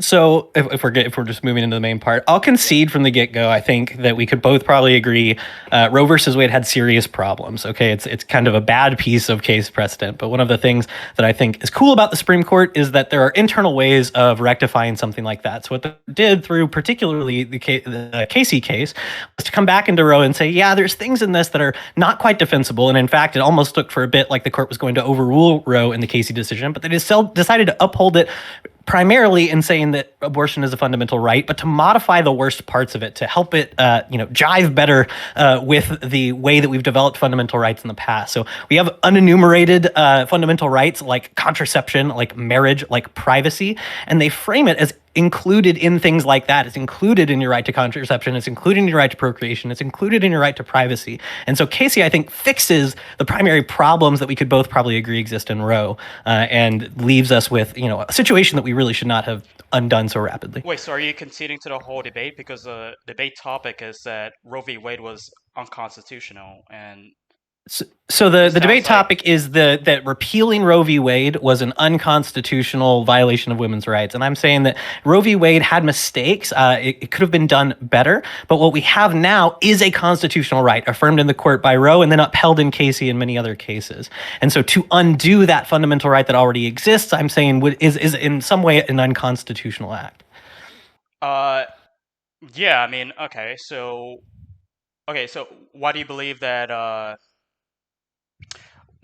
So if we're just moving into the main part, I'll Yeah. concede from the get go. I think that we could both probably agree Roe versus Wade had serious problems. Okay, it's kind of a bad piece of case precedent. But one of the things that I think is cool about the Supreme Court is that there are internal ways of rectifying something like that. So what they did through particularly the Casey case was to come back into Roe and say, yeah, there's things in this that are not quite defensible, and in fact, it almost looked for a bit like the court was going to overrule Roe in the Casey decision, but they just still decided to uphold it primarily in saying that abortion is a fundamental right, but to modify the worst parts of it to help it, jive better with the way that we've developed fundamental rights in the past. So we have unenumerated fundamental rights like contraception, like marriage, like privacy, and they frame it as included in things like that. It's included in your right to contraception. It's included in your right to procreation. It's included in your right to privacy. And so Casey, I think, fixes the primary problems that we could both probably agree exist in Roe, and leaves us with a situation that we really should not have undone so rapidly. Wait, so are you conceding to the whole debate? Because the debate topic is that Roe v. Wade was unconstitutional, and So it the sounds debate like topic is that repealing Roe v. Wade was an unconstitutional violation of women's rights, and I'm saying that Roe v. Wade had mistakes. It could have been done better, but what we have now is a constitutional right affirmed in the court by Roe and then upheld in Casey and many other cases. And so to undo that fundamental right that already exists, I'm saying is in some way an unconstitutional act. uh yeah, I mean, okay, so why do you believe that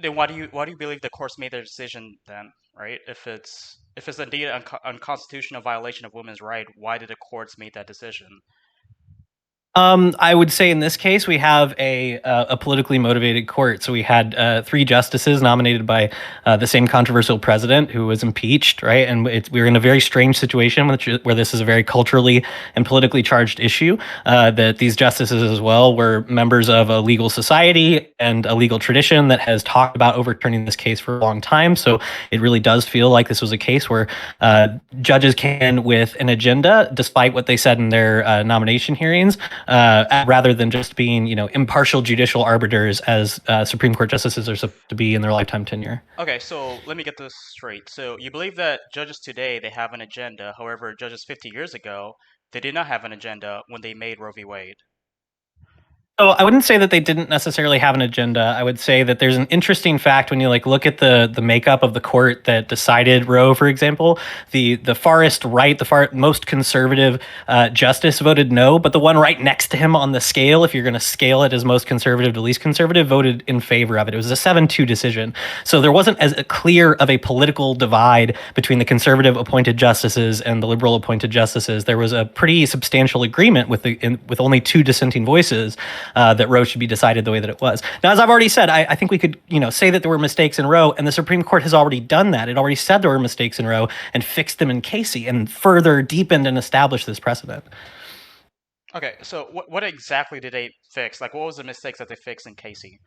then why do you believe the courts made their decision then, right? If it's indeed an unconstitutional violation of women's right, why did the courts make that decision? I would say in this case we have a politically motivated court. So we had three justices nominated by the same controversial president who was impeached, right? And we were in a very strange situation where this is a very culturally and politically charged issue. That these justices as well were members of a legal society and a legal tradition that has talked about overturning this case for a long time. So it really does feel like this was a case where judges came with an agenda, despite what they said in their nomination hearings, rather than just being, impartial judicial arbiters as Supreme Court justices are supposed to be in their lifetime tenure. Okay, so let me get this straight. So you believe that judges today they have an agenda, however, judges 50 years ago, they did not have an agenda when they made Roe v. Wade. So I wouldn't say that they didn't necessarily have an agenda. I would say that there's an interesting fact when you look at the makeup of the court that decided Roe, for example. The farthest right, the far most conservative justice voted no, but the one right next to him on the scale, if you're going to scale it as most conservative to least conservative, voted in favor of it. It was a 7-2 decision. So there wasn't as clear of a political divide between the conservative appointed justices and the liberal appointed justices. There was a pretty substantial agreement with only two dissenting voices, that Roe should be decided the way that it was. Now, as I've already said, I think we could, say that there were mistakes in Roe, and the Supreme Court has already done that. It already said there were mistakes in Roe and fixed them in Casey and further deepened and established this precedent. Okay, so what exactly did they fix? Like, what was the mistakes that they fixed in Casey?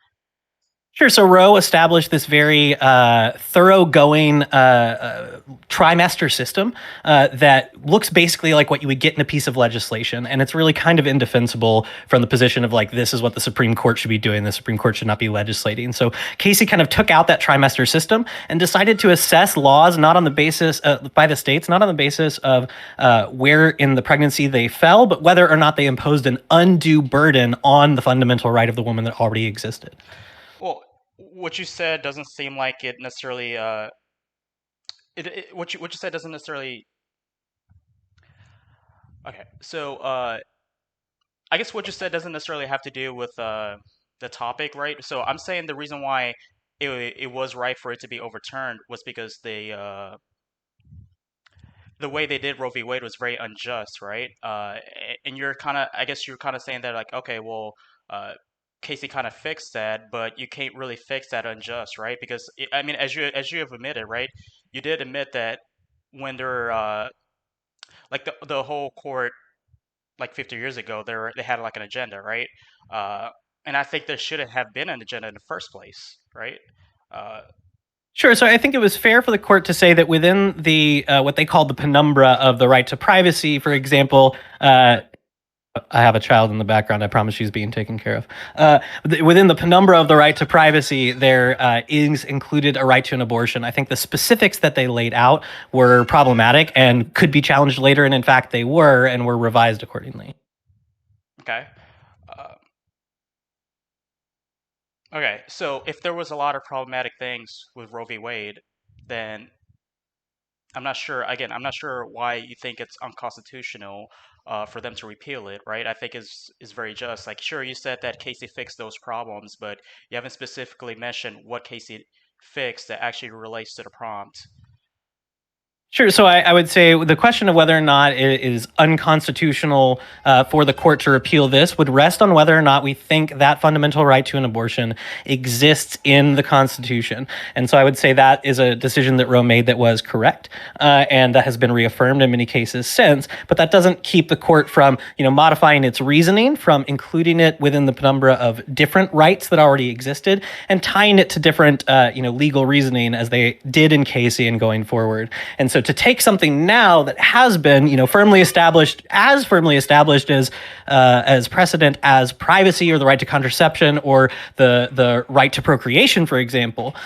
Sure. So Roe established this very thoroughgoing trimester system that looks basically like what you would get in a piece of legislation, and it's really kind of indefensible from the position of like this is what the Supreme Court should be doing. The Supreme Court should not be legislating. So Casey kind of took out that trimester system and decided to assess laws not on the basis by the states, not on the basis of where in the pregnancy they fell, but whether or not they imposed an undue burden on the fundamental right of the woman that already existed. Well, what you said doesn't seem like it necessarily. What you said doesn't necessarily. Okay, so I guess what you said doesn't necessarily have to do with the topic, right? So I'm saying the reason why it was right for it to be overturned was because the way they did Roe v. Wade was very unjust, right? And you're kind of, I guess you're kind of saying that like, okay, well, uh, Casey kind of fixed that, but you can't really fix that unjust, right? Because I mean, as you have admitted, right? You did admit that when they're like the whole court like 50 years ago, they had like an agenda, right? Uh, and I think there shouldn't have been an agenda in the first place, right? Uh, Sure. So I think it was fair for the court to say that within the what they called the penumbra of the right to privacy, for example, I have a child in the background. I promise she's being taken care of. Within the penumbra of the right to privacy, there is included a right to an abortion. I think the specifics that they laid out were problematic and could be challenged later, and in fact, they were and were revised accordingly. Okay. Uh, okay. So if there was a lot of problematic things with Roe v. Wade, then I'm not sure. Again, I'm not sure why you think it's unconstitutional for them to repeal it, right? I think is very just. Like, sure, you said that Casey fixed those problems, but you haven't specifically mentioned what Casey fixed that actually relates to the prompt. Sure. So I would say the question of whether or not it is unconstitutional for the court to repeal this would rest on whether or not we think that fundamental right to an abortion exists in the Constitution. And so I would say that is a decision that Roe made that was correct, and that has been reaffirmed in many cases since. But that doesn't keep the court from, modifying its reasoning, from including it within the penumbra of different rights that already existed, and tying it to different, legal reasoning as they did in Casey and going forward. And so to take something now that has been, firmly established as precedent as privacy or the right to contraception or the right to procreation, for example,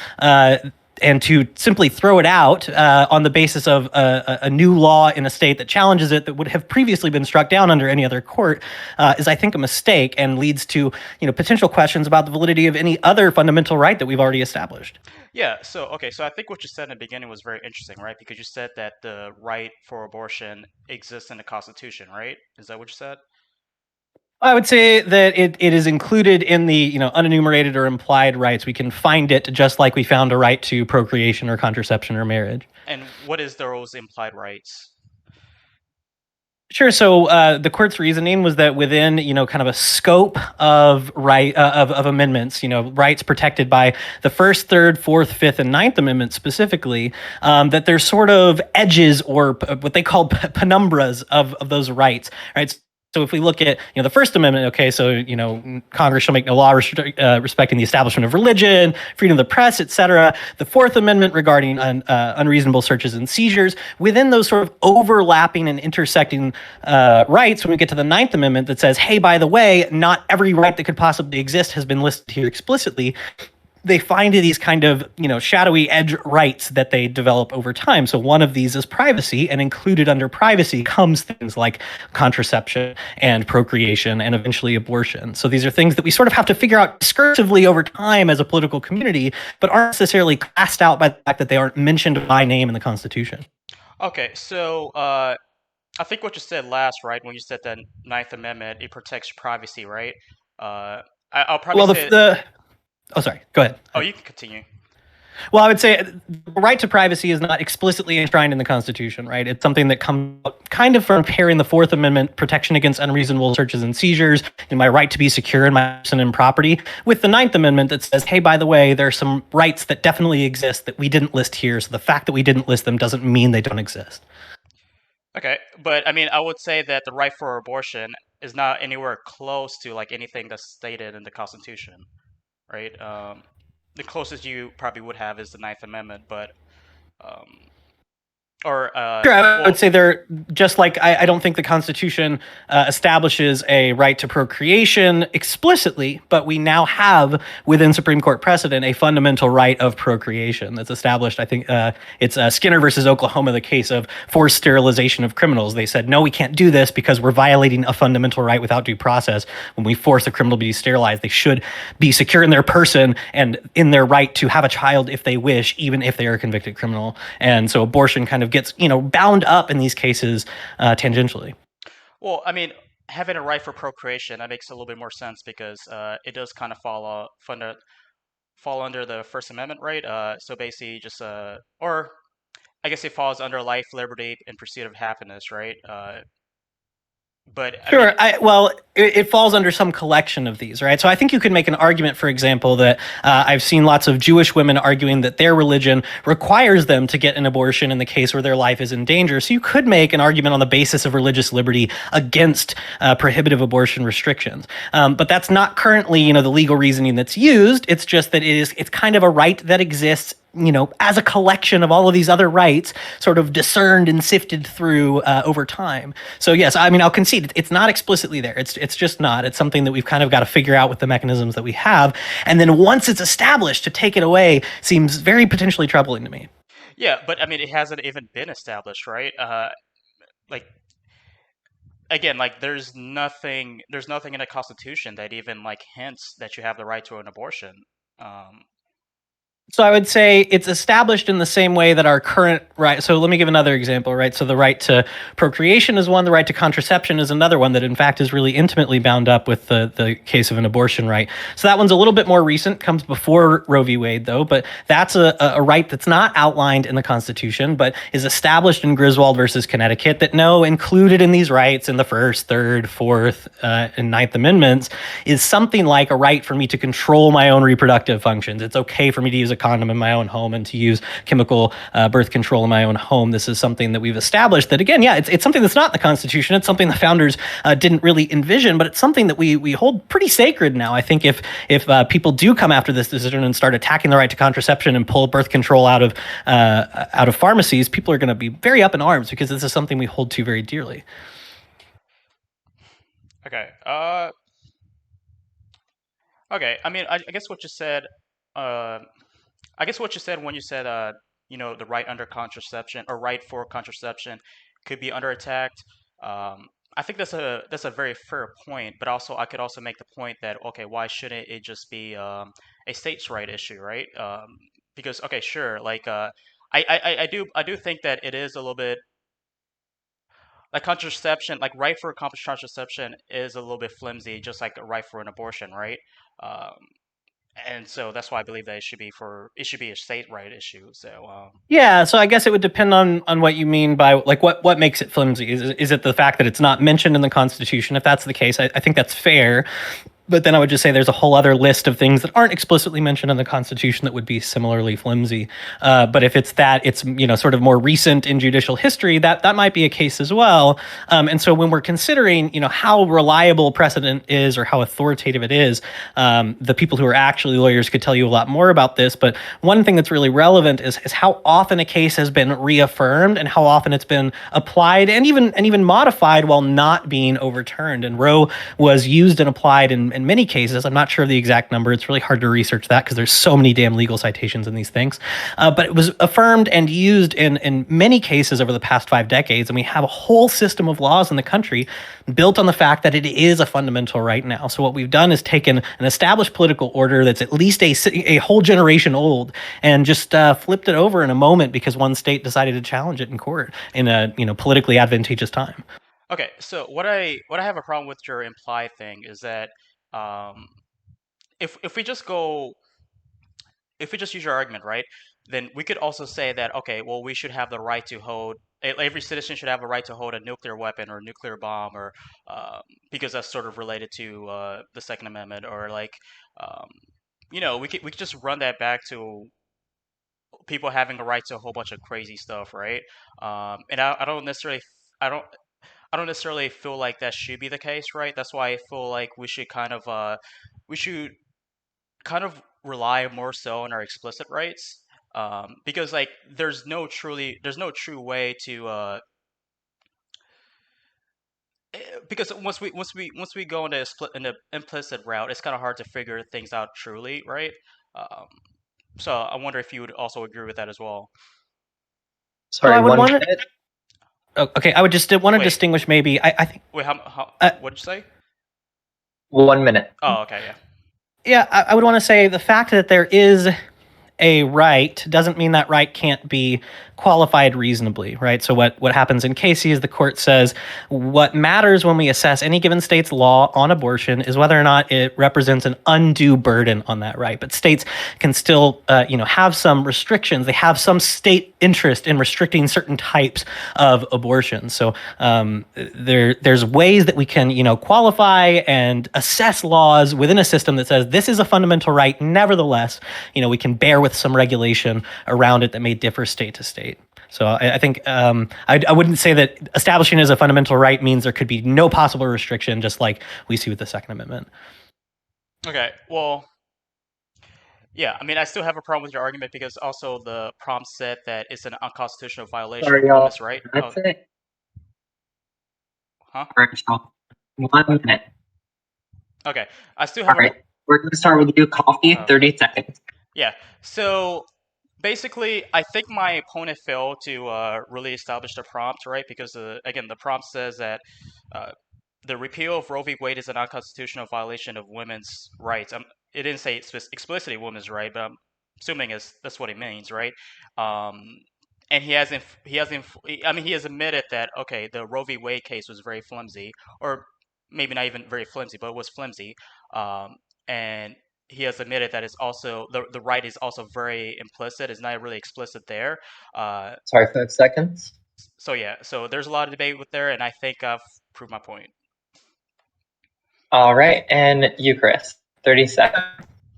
and to simply throw it out on the basis of a new law in a state that challenges it that would have previously been struck down under any other court is, I think, a mistake and leads to potential questions about the validity of any other fundamental right that we've already established. Yeah, so okay, so I think what you said in the beginning was very interesting, right? Because you said that the right for abortion exists in the Constitution, right? Is that what you said? I would say that it is included in the unenumerated or implied rights. We can find it just like we found a right to procreation or contraception or marriage. And what is those implied rights? Sure. So the court's reasoning was that within kind of a scope of of amendments, rights protected by the First, Third, Fourth, Fifth, and Ninth Amendments specifically, that there's sort of edges or what they call penumbras of those rights, right? So if we look at the First Amendment, okay, so Congress shall make no law respecting the establishment of religion, freedom of the press, etc. The Fourth Amendment regarding unreasonable searches and seizures. Within those sort of overlapping and intersecting rights, when we get to the Ninth Amendment, that says, hey, by the way, not every right that could possibly exist has been listed here explicitly. They find these kind of shadowy edge rights that they develop over time. So one of these is privacy, and included under privacy comes things like contraception and procreation and eventually abortion. So these are things that we sort of have to figure out discursively over time as a political community, but aren't necessarily classed out by the fact that they aren't mentioned by name in the Constitution. Okay, so I think what you said last, right, when you said that Ninth Amendment, it protects privacy, right? I'll probably Well, say, oh, sorry, go ahead. oh, you can continue. Well, I would say the right to privacy is not explicitly enshrined in the Constitution, right? It's something that comes kind of from pairing the Fourth Amendment protection against unreasonable searches and seizures and my right to be secure in my person and property with the Ninth Amendment that says, hey, by the way, there are some rights that definitely exist that we didn't list here. So the fact that we didn't list them doesn't mean they don't exist. Okay, but I mean, I would say that the right for abortion is not anywhere close to like anything that's stated in the Constitution, right? The closest you probably would have is the Ninth Amendment, but um, or Sure, I would well, say they're just like I don't think the Constitution establishes a right to procreation explicitly, but we now have within Supreme Court precedent a fundamental right of procreation that's established. I think it's Skinner versus Oklahoma, the case of forced sterilization of criminals. They said, no, we can't do this because we're violating a fundamental right without due process. When we force a criminal to be sterilized, they should be secure in their person and in their right to have a child if they wish, even if they are a convicted criminal. And so abortion kind of gets, bound up in these cases tangentially. well, I mean, having a right for procreation that makes a little bit more sense because it does kind of fall under the First Amendment, right? So basically, just or I guess it falls under life, liberty, and pursuit of happiness, right? But I mean, Sure. Well, it falls under some collection of these, right? So I think you could make an argument, for example, that I've seen lots of Jewish women arguing that their religion requires them to get an abortion in the case where their life is in danger. So you could make an argument on the basis of religious liberty against prohibitive abortion restrictions. But that's not currently, the legal reasoning that's used. It's just that it's kind of a right that exists, as a collection of all of these other rights, sort of discerned and sifted through over time. So yes, I mean, I'll concede it's not explicitly there. It's just not. It's something that we've kind of got to figure out with the mechanisms that we have, and then once it's established, to take it away seems very potentially troubling to me. Yeah, but I mean, it hasn't even been established, right? Like again, like there's nothing in the Constitution that even like hints that you have the right to an abortion. Um, So I would say it's established in the same way that our current right. So let me give another example, right? So the right to procreation is one, the right to contraception is another one that in fact is really intimately bound up with the case of an abortion right. So that one's a little bit more recent, comes before Roe v. Wade though, but that's a right that's not outlined in the Constitution, but is established in Griswold versus Connecticut, that included in these rights in the First, Third, Fourth, and Ninth Amendments is something like a right for me to control my own reproductive functions. It's okay for me to use a condom in my own home and to use chemical birth control in my own home. This is something that we've established that, again, yeah, it's something that's not in the Constitution. It's something the founders didn't really envision, but it's something that we hold pretty sacred now. I think if people do come after this decision and start attacking the right to contraception and pull birth control out of pharmacies, people are going to be very up in arms because this is something we hold to very dearly. okay. Okay. I mean, I guess what you said. Uh, I guess what you said when you said, the right under contraception or right for contraception could be under attack. I think that's a very fair point, but also I could also make the point that okay, why shouldn't it just be a states' right issue, right? Because okay, sure, like I do think that it is a little bit like contraception, like right for contraception is a little bit flimsy, just like a right for an abortion, right? Um, and so that's why I believe that it should be a state right issue. So Yeah, so I guess it would depend on what you mean by like what makes it flimsy. Is it the fact that it's not mentioned in the Constitution? If that's the case, I think that's fair. But then I would just say there's a whole other list of things that aren't explicitly mentioned in the Constitution that would be similarly flimsy. But if it's that it's sort of more recent in judicial history, that might be a case as well. And so when we're considering how reliable precedent is or how authoritative it is, the people who are actually lawyers could tell you a lot more about this. But one thing that's really relevant is how often a case has been reaffirmed and how often it's been applied and even modified while not being overturned. And Roe was used and applied in many cases. I'm not sure of the exact number. It's really hard to research that because there's so many damn legal citations in these things. But it was affirmed and used in many cases over the past 5 decades. And we have a whole system of laws in the country built on the fact that it is a fundamental right now. So what we've done is taken an established political order that's at least a whole generation old and just flipped it over in a moment because one state decided to challenge it in court in a politically advantageous time. okay, so what I have a problem with your imply thing is that um, if we just go if we just use your argument, right, then we could also say that okay, well, we should have the right to hold every citizen should have a right to hold a nuclear weapon or a nuclear bomb or um, because that's sort of related to the Second Amendment or like um, we could just run that back to people having a right to a whole bunch of crazy stuff, right? And I don't necessarily I don't I don't necessarily feel like that should be the case, right? That's why I feel like we should kind of rely more so on our explicit rights, because like there's no true way to because once we go into in the implicit route, it's kind of hard to figure things out truly, right? Um, so I wonder if you would also agree with that as well. Well, I Sorry, would one want to. minute. Oh, okay, I would just want to Wait, distinguish maybe. I think. wait, how Uh, what did you say? 1 minute. Oh, okay, yeah. yeah, I would want to say the fact that there is a right doesn't mean that right can't be qualified reasonably, right? So what happens in Casey is the court says what matters when we assess any given state's law on abortion is whether or not it represents an undue burden on that right. But states can still, have some restrictions. They have some state interest in restricting certain types of abortion. So there's ways that we can, qualify and assess laws within a system that says this is a fundamental right. Nevertheless, we can bear with some regulation around it that may differ state to state. So I think I wouldn't say that establishing as a fundamental right means there could be no possible restriction, just like we see with the Second Amendment. Okay, well, yeah, I mean, I still have a problem with your argument because also the prompt said that it's an unconstitutional violation Sorry, of y'all. women's right. That's it. Huh? All right, y'all. 1 minute. Okay, I still All have right. We're going to start with you, Coffee. 30 seconds. Yeah, so basically, I think my opponent failed to really establish the prompt, right? Because, again, the prompt says that the repeal of Roe v. Wade is an unconstitutional violation of women's rights. It didn't say explicitly women's right, but I'm assuming that's what it means, right? And he has admitted that okay, the Roe v. Wade case was very flimsy, or maybe not even very flimsy, but it was flimsy. And he has admitted that it's also the right is also very implicit. It's not really explicit there. Sorry, 5 seconds. So yeah, so there's a lot of debate with there, and I think I've proved my point. All right, and Ukerist. 30 seconds.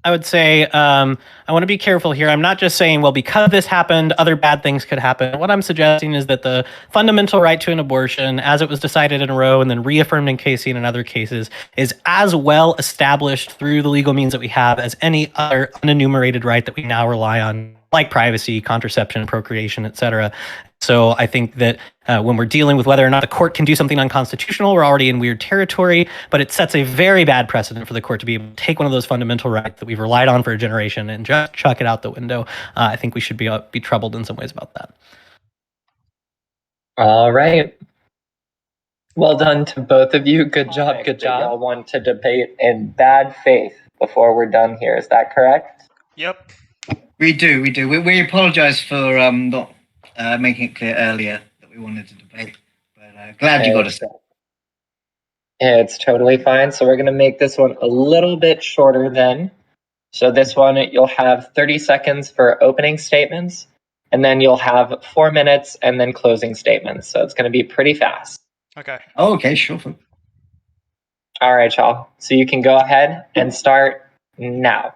I would say I want to be careful here. I'm not just saying, well, because this happened, other bad things could happen. What I'm suggesting is that the fundamental right to an abortion, as it was decided in Roe and then reaffirmed in Casey and in other cases, is as well established through the legal means that we have as any other unenumerated right that we now rely on, like privacy, contraception, procreation, etc. So I think that when we're dealing with whether or not the court can do something unconstitutional, we're already in weird territory, but it sets a very bad precedent for the court to be able to take one of those fundamental rights that we've relied on for a generation and just chuck it out the window. I think we should be troubled in some ways about that. All right. Well done to both of you. Good job. Good job. Y'all want to debate in bad faith before we're done here. Is that correct? Yep. We do. We apologize for not making it clear earlier that we wanted to debate, but glad you got us. It's totally fine. So we're going to make this one a little bit shorter then. So this one, you'll have 30 seconds for opening statements, and then you'll have 4 minutes and then closing statements. So it's going to be pretty fast. Okay. Oh, okay, sure. All right, y'all. So you can go ahead and start now.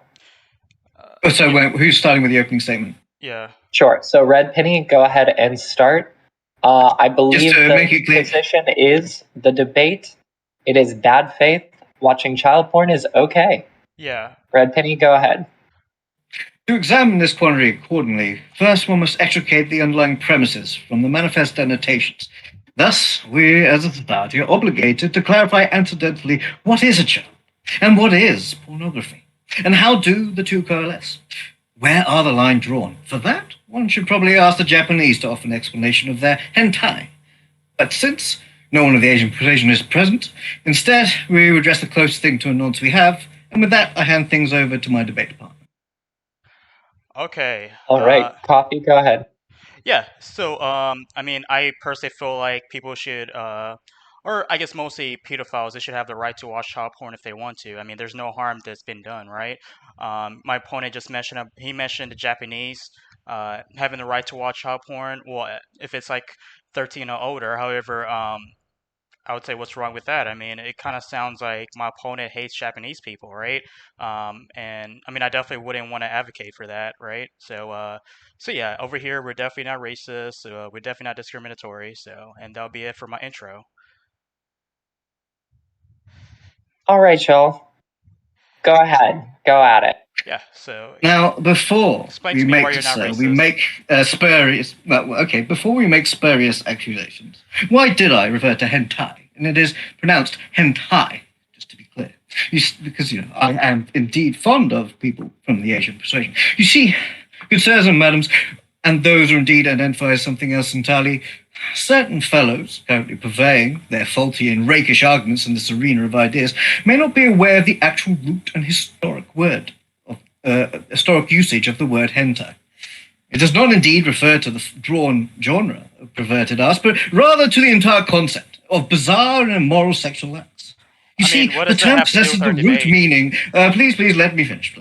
So who's starting with the opening statement? Yeah. Sure. So Red Penny, go ahead and start. I believe the position is the debate. It is bad faith. Watching child porn is okay. Yeah. Red Penny, go ahead. To examine this quandary accordingly, first one must extricate the underlying premises from the manifest annotations. Thus, we as a society are obligated to clarify antecedentally what is a child and what is pornography, and how do the two coalesce. Where are the lines drawn? For that, one should probably ask the Japanese to offer an explanation of their hentai. But since no one of the Asian persuasion is present, instead we will address the closest thing to a nonce we have, and with that I hand things over to my debate partner. Okay. All right, Coffee, go ahead. Yeah. So, I mean, I personally feel like people should, or I guess mostly pedophiles, they should have the right to watch child porn if they want to. I mean, there's no harm that's been done, right? My opponent just mentioned, he mentioned the Japanese having the right to watch child porn. Well, if it's like 13 or older. However, I would say what's wrong with that? I mean, it kind of sounds like my opponent hates Japanese people, right? And I mean, I definitely wouldn't want to advocate for that, right? So yeah, over here we're definitely not racist. We're definitely not discriminatory. So, and that'll be it for my intro. All right, y'all. Go ahead. Go at it. Yeah. So now, before we make spurious, before we make spurious accusations, why did I refer to hentai? And it is pronounced hentai, just to be clear. Because I am indeed fond of people from the Asian persuasion. You see, good sirs and madams, and those who indeed identify as something else entirely, certain fellows currently purveying their faulty and rakish arguments in this arena of ideas may not be aware of the actual root and historic usage of the word hentai. It does not indeed refer to the drawn genre of perverted arts, but rather to the entire concept of bizarre and immoral sexual acts. You see, what the does that term have to do possesses with our the root debate? meaning. Please, let me finish.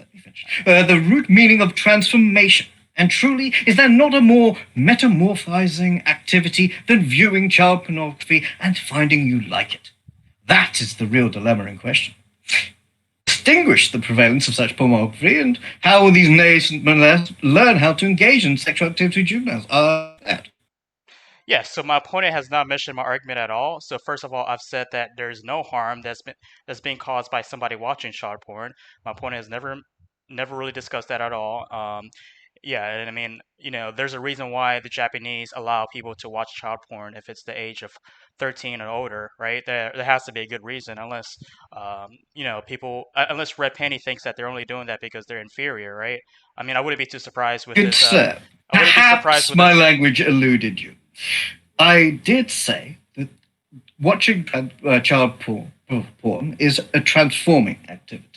The root meaning of transformation. And truly, is there not a more metamorphizing activity than viewing child pornography and finding you like it? That is the real dilemma in question. Distinguish the prevalence of such pornography, and how will these nascent molests learn how to engage in sexual activity with juveniles? Yeah, so my opponent has not mentioned my argument at all. So first of all, I've said that there's no harm that's being caused by somebody watching child porn. My opponent has never really discussed that at all. Yeah, and I mean, there's a reason why the Japanese allow people to watch child porn if it's the age of 13 or older, right? There has to be a good reason, unless unless Red Penny thinks that they're only doing that because they're inferior, right? I mean, I wouldn't be too surprised with Good this. sir, I wouldn't be surprised perhaps with my this. language eluded you. I did say that watching child porn is a transforming activity.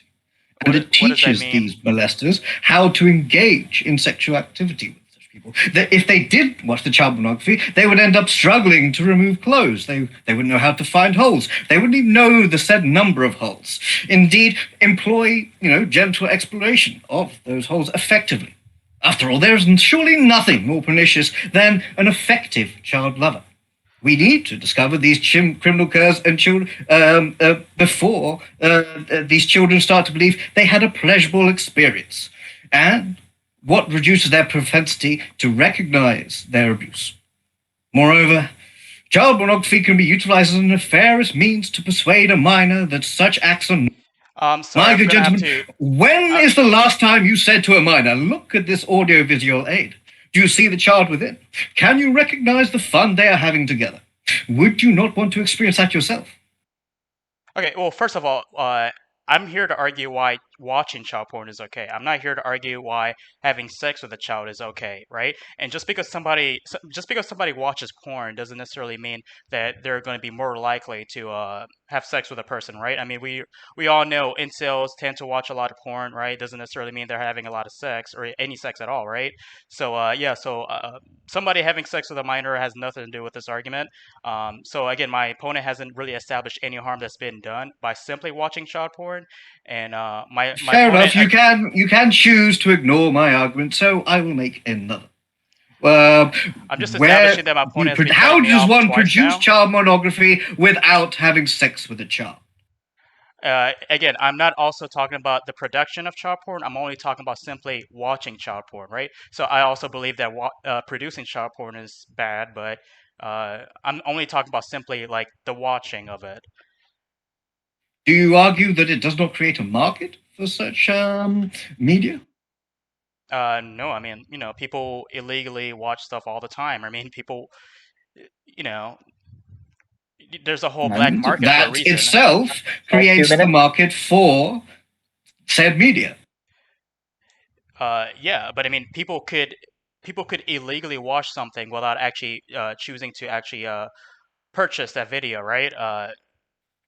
And it teaches these molesters how to engage in sexual activity with such people. That if they did watch the child pornography, they would end up struggling to remove clothes. They wouldn't know how to find holes. They wouldn't even know the said number of holes. Indeed, employ, genital exploration of those holes effectively. After all, there is surely nothing more pernicious than an effective child lover. We need to discover these criminal curs and children before these children start to believe they had a pleasurable experience, and what reduces their propensity to recognize their abuse. Moreover, child pornography can be utilized as a nefarious means to persuade a minor that such acts are. My good gentleman, when is the last time you said to a minor, look at this audiovisual aid? Do you see the child within? Can you recognize the fun they are having together? Would you not want to experience that yourself? Okay, well, first of all, I'm here to argue why watching child porn is okay. I'm not here to argue why having sex with a child is okay, right? And just because somebody watches porn doesn't necessarily mean that they're going to be more likely to have sex with a person, right? I mean, we all know incels tend to watch a lot of porn, right? Doesn't necessarily mean they're having a lot of sex or any sex at all, right? So somebody having sex with a minor has nothing to do with this argument. So again, my opponent hasn't really established any harm that's been done by simply watching child porn, and my fair opponent, enough. You can choose to ignore my argument, so I will make another. I'm just establishing that my opponent has been how cutting me does off one twice produce now. child pornography without having sex with a child? Again, I'm not also talking about the production of child porn. I'm only talking about simply watching child porn, right? So I also believe that producing child porn is bad, but I'm only talking about simply like the watching of it. Do you argue that it does not create a market for such media? No, I mean, people illegally watch stuff all the time. I mean, people, there's a whole black market for a That reason. itself creates the market for said media. Yeah, but I mean, people could illegally watch something without actually choosing to actually purchase that video, right?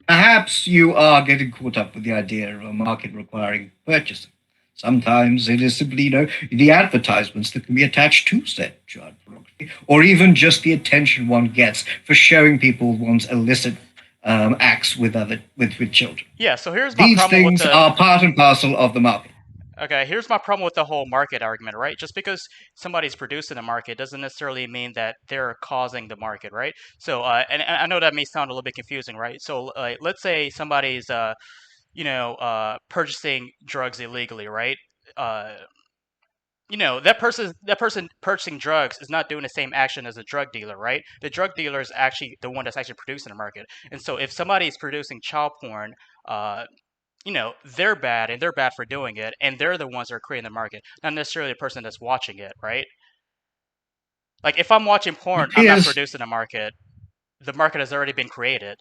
Perhaps you are getting caught up with the idea of a market requiring purchasing. Sometimes it is simply, the advertisements that can be attached to said child pornography, or even just the attention one gets for showing people one's illicit acts with children. Yeah, so here's my These problem things are part and parcel of the market. Okay, here's my problem with the whole market argument, right? Just because somebody's producing the market doesn't necessarily mean that they're causing the market, right? So, and I know that may sound a little bit confusing, right? So, let's say somebody's, purchasing drugs illegally, right? That person purchasing drugs is not doing the same action as a drug dealer, right? The drug dealer is actually the one that's actually producing the market. And so, if somebody is producing child porn, they're bad and they're bad for doing it, and they're the ones that are creating the market, not necessarily the person that's watching it, right? Like if I'm watching porn, I'm not producing a market. The market has already been created.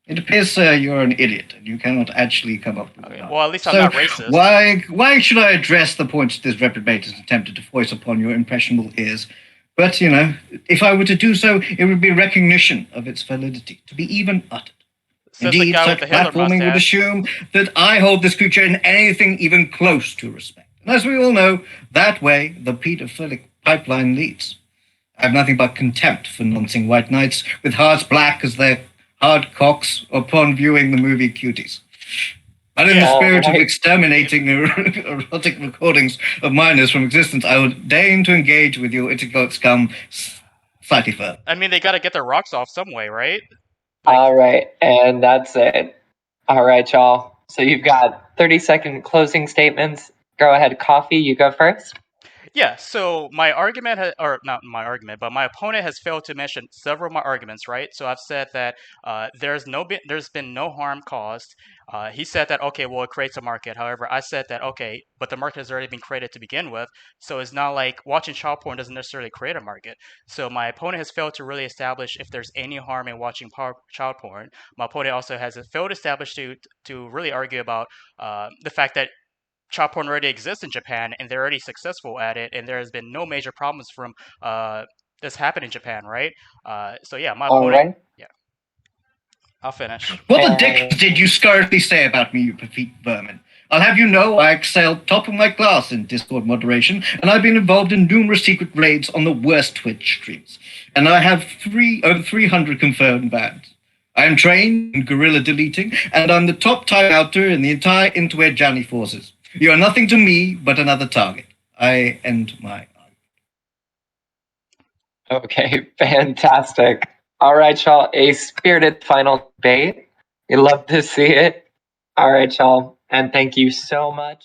It appears, sir, you're an idiot and you cannot actually come up with Well, at least I'm not racist. Why should I address the points this reprobate has attempted to voice upon your impressionable ears? But, if I were to do so, it would be recognition of its validity, to be even uttered. Indeed, such platforming would assume that I hold this creature in anything even close to respect. And as we all know, that way the pedophilic pipeline leads. I have nothing but contempt for noncing white knights with hearts black as their hard cocks upon viewing the movie Cuties. And in the spirit of exterminating erotic recordings of minors from existence, I would deign to engage with you intercloak scum slightly further. I mean, they got to get their rocks off some way, right? All right, and that's it. All right, y'all. So you've got 30-second closing statements. Go ahead, Coffee, you go first. Yeah, so my argument, or not my argument, but my opponent has failed to mention several of my arguments, right? So I've said that there's been no harm caused. He said that, okay, well, it creates a market. However, I said that, okay, but the market has already been created to begin with. So it's not like watching child porn doesn't necessarily create a market. So my opponent has failed to really establish if there's any harm in watching child porn. My opponent also has failed to establish to really argue about the fact that child porn already exists in Japan, and they're already successful at it, and there has been no major problems from this happened in Japan, right? So yeah, my opponent. All right. Yeah, I'll finish. What the dick did you scarcely say about me, you effete vermin? I'll have you know I excel top of my class in Discord moderation, and I've been involved in numerous secret raids on the worst Twitch streams. And I have over 300 confirmed bans. I am trained in guerrilla deleting, and I'm the top timeouter in the entire interweb Johnny forces. You are nothing to me but another target. I end my argument. Okay, fantastic. All right, y'all. A spirited final debate. We love to see it. All right, y'all. And thank you so much.